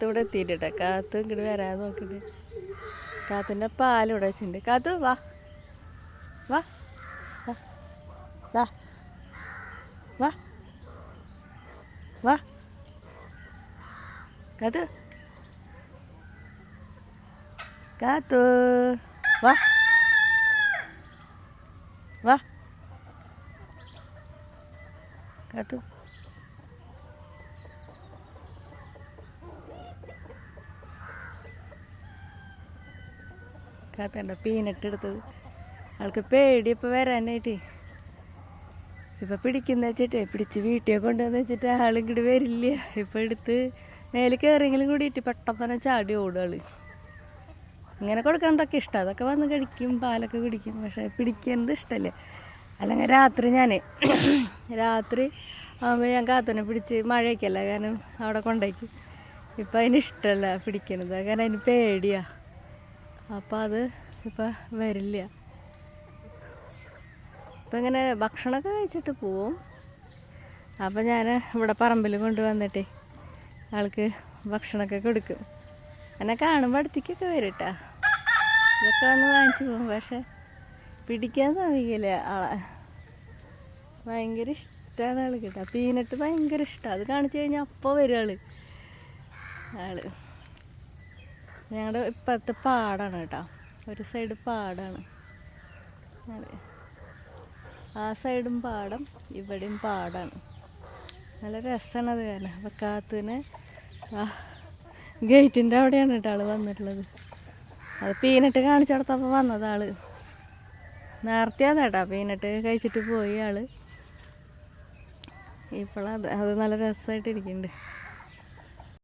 ഇവിടെ എത്തിയിട്ടാ കാത്തു ഇങ്ങോട്ട് വരാൻ നോക്കിട്ട് കാത്തുൻ്റെ പാലിവിടെ വെച്ചിട്ടുണ്ട്. കാത്തു വാ വാ വാ വാ വാ കാത്തു കാത്തു വാ വാ കാത്തു കാത്തണ്ട പീനട്ട് എടുത്തത് ആൾക്ക് പേടി ഇപ്പം വരാനായിട്ട്. ഇപ്പം പിടിക്കുന്ന വെച്ചിട്ടേ പിടിച്ച് വീട്ടിൽ കൊണ്ടുവന്ന് വെച്ചിട്ട് ആളിങ്ങോട്ട് വരില്ല. ഇപ്പം എടുത്ത് മേലെ കയറിയെങ്കിലും കൂടിയിട്ട് പെട്ടെന്ന് തന്നെ ചാടി ഓടും ആള്. ഇങ്ങനെ കൊടുക്കണതൊക്കെ ഇഷ്ടം, അതൊക്കെ വന്ന് കഴിക്കും, പാലൊക്കെ കുടിക്കും. പക്ഷേ പിടിക്കുന്നത് ഇഷ്ടമല്ലേ. അല്ലെങ്കിൽ രാത്രി ആകുമ്പോൾ ഞാൻ കാത്തനെ പിടിച്ച് മഴയൊക്കെയല്ല കാരണം അവിടെ കൊണ്ടേക്കും. ഇപ്പം അതിന് ഇഷ്ടമല്ല പിടിക്കണത്, കാരണം അതിന് പേടിയാണ്. അപ്പം അത് ഇപ്പം വരില്ല. ഇപ്പം ഇങ്ങനെ ഭക്ഷണമൊക്കെ കഴിച്ചിട്ട് പോവും. അപ്പം ഞാൻ ഇവിടെ പറമ്പിൽ കൊണ്ടുവന്നിട്ടേ ആൾക്ക് ഭക്ഷണമൊക്കെ കൊടുക്കും. എന്നെ കാണുമ്പോൾ അടുത്തേക്കൊക്കെ വരും കേട്ടോ. ഇതൊക്കെ വന്ന് വാങ്ങിച്ച് പോകും. പക്ഷെ പിടിക്കാൻ സമ്മതിക്കില്ല ആളെ. ഭയങ്കര ഇഷ്ടമാണ് ആൾ കേട്ടോ. പീനട്ട് ഭയങ്കര ഇഷ്ടമാണ്. അത് കാണിച്ചു കഴിഞ്ഞാൽ അപ്പോൾ വരും ആള്. ഞങ്ങളുടെ ഇപ്പോഴത്തെ പാടാണ് കേട്ടോ. ഒരു സൈഡ് പാടാണ്, ആ സൈഡും പാടം, ഇവിടെയും പാടാണ്. നല്ല രസമാണ് അത് കാരണം. അപ്പം കാത്തുവിനെ ഗേറ്റിൻ്റെ അവിടെയാണ് കേട്ടോ ആൾ വന്നിട്ടുള്ളത്. അത് പീനട്ട് കാണിച്ചു കൊടുത്തപ്പോൾ വന്നതാൾ. നേരത്തെയാണ് കേട്ടോ പീനട്ട് കഴിച്ചിട്ട് പോയി ആൾ. ഇപ്പോഴത് നല്ല രസമായിട്ടിരിക്കുന്നുണ്ട്.